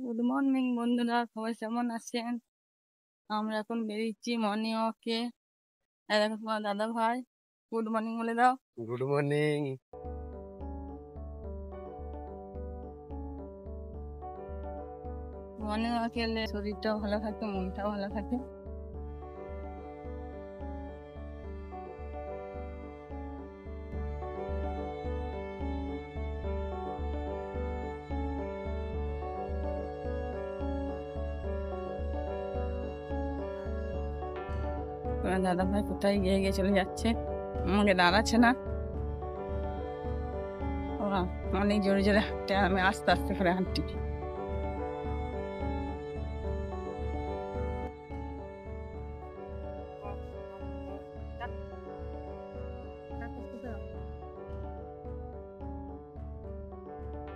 Good morning বন্ধুরা, সবাই কেমন আছেন? আমরা এখন বেরিয়েছি মর্নিং ওয়াকে। দেখো তোমার দাদা ভাই, গুড মর্নিং বলে দাও। Good morning. মর্নিং ওয়াকে এলে শরীরটাও ভালো থাকে, মনটাও ভালো থাকে। তোমার দাদা ভাই কোথায় গিয়ে গিয়ে চলে যাচ্ছে, আমাকে দাঁড়াচ্ছে না। ওরা অনেক জোরে জোরে হাঁটতে, আমি আস্তে আস্তে করে হাঁটছি।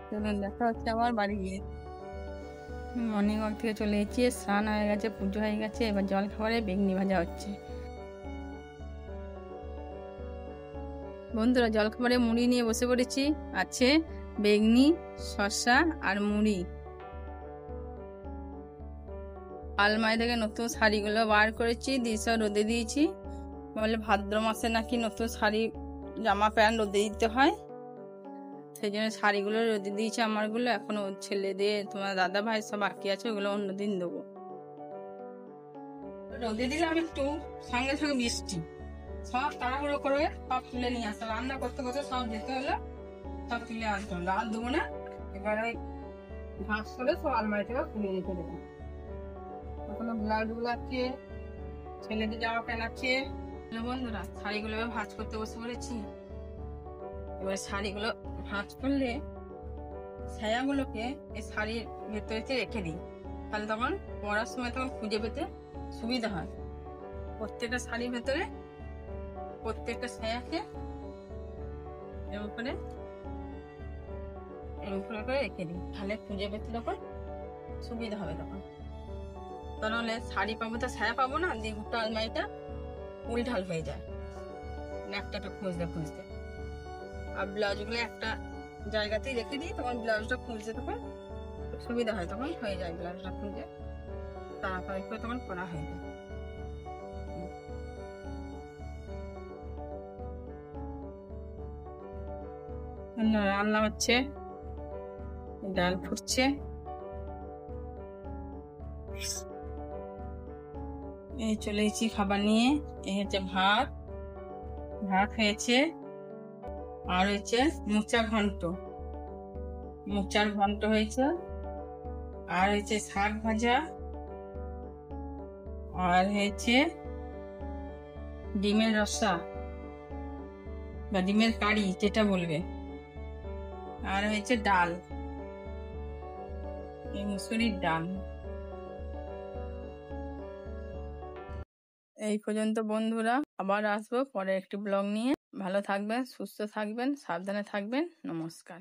চলুন, দেখা হচ্ছে আমার বাড়ি গিয়ে। মর্নিং ওয়াক থেকে চলে এসেছি, স্নান হয়ে গেছে, পুজো হয়ে গেছে, এবার জল খাবারে বেগনি ভাজা হচ্ছে। বন্ধুরা, জলখাবারে মুড়ি নিয়ে বসে পড়েছি। আছে বেগনি, শসা আর মুড়ি। আলমারি থেকে নতুন শাড়িগুলো বার করেছি, দিয়ে সব রোদে দিয়েছি। বলে ভাদ্র মাসে নাকি নতুন শাড়ি জামা প্যান্ট রোদে দিতে হয়, সেই জন্য শাড়িগুলো রোদে দিয়েছি। আমারগুলো এখনো ছেলেদের, তোমার দাদা ভাই সব বাকি আছে, ওগুলো অন্যদিন দেবো। রোদে দিলাম একটু, সঙ্গে সঙ্গে বৃষ্টি। সব তাড়াহুড়ো করে সব তুলে নিয়ে আসতে, রান্না করতে করতে সব যেতে হলো, সব তুলে আসতে হলো। আর দেবো না, এবারে ভাঁজ করে সব আলমারি থেকে খুলে রেখে দেবো। ওখানে ব্লাউজ গুলো আছে, ছেলেদের জামা প্যান্ট আছে। বন্ধুরা, শাড়িগুলো এবার ভাঁজ করতে বসে পড়েছি। এবার শাড়িগুলো ভাঁজ করলে ছায়াগুলোকে এই শাড়ির ভেতরে রেখে দিই, তাহলে তখন পরার সময় তখন খুঁজে পেতে সুবিধা হয়। প্রত্যেকটা শাড়ির ভেতরে প্রত্যেকটা ছায়াকে এর উপরে করে রেখে দিই, তাহলে খুঁজে পেতে তখন সুবিধা হবে। তখন তাহলে শাড়ি পাবো তো ছায়া পাবো না, দিয়ে গোটা আলমারিটা উল্টাল হয়ে যায় একটা খুঁজতে খুঁজতে। আর ব্লাউজগুলো একটা জায়গাতেই রেখে দিই, তখন ব্লাউজটা খুঁজতে তখন সুবিধা হয়, তখন হয়ে যায় ব্লাউজটা খুঁজে তাড়াতাড়ি করে তখন করা হয়ে যায়। রান্না হচ্ছে, ডাল ফুটছে, এই চলে এসেছি খাবার নিয়ে। এই হচ্ছে ভাত, ভাত হয়েছে, আর হচ্ছে মোচার ঘন্ট হয়েছে, আর হচ্ছে শাক ভাজা, আর হয়েছে ডিমের রসা বা ডিমের কারি যেটা বলবে, আর হয়েছে ডাল, এই মুসুরির ডাল। এই পর্যন্ত বন্ধুরা, আবার আসবো পরে একটি ব্লগ নিয়ে। ভালো থাকবেন, সুস্থ থাকবেন, সাবধানে থাকবেন। নমস্কার।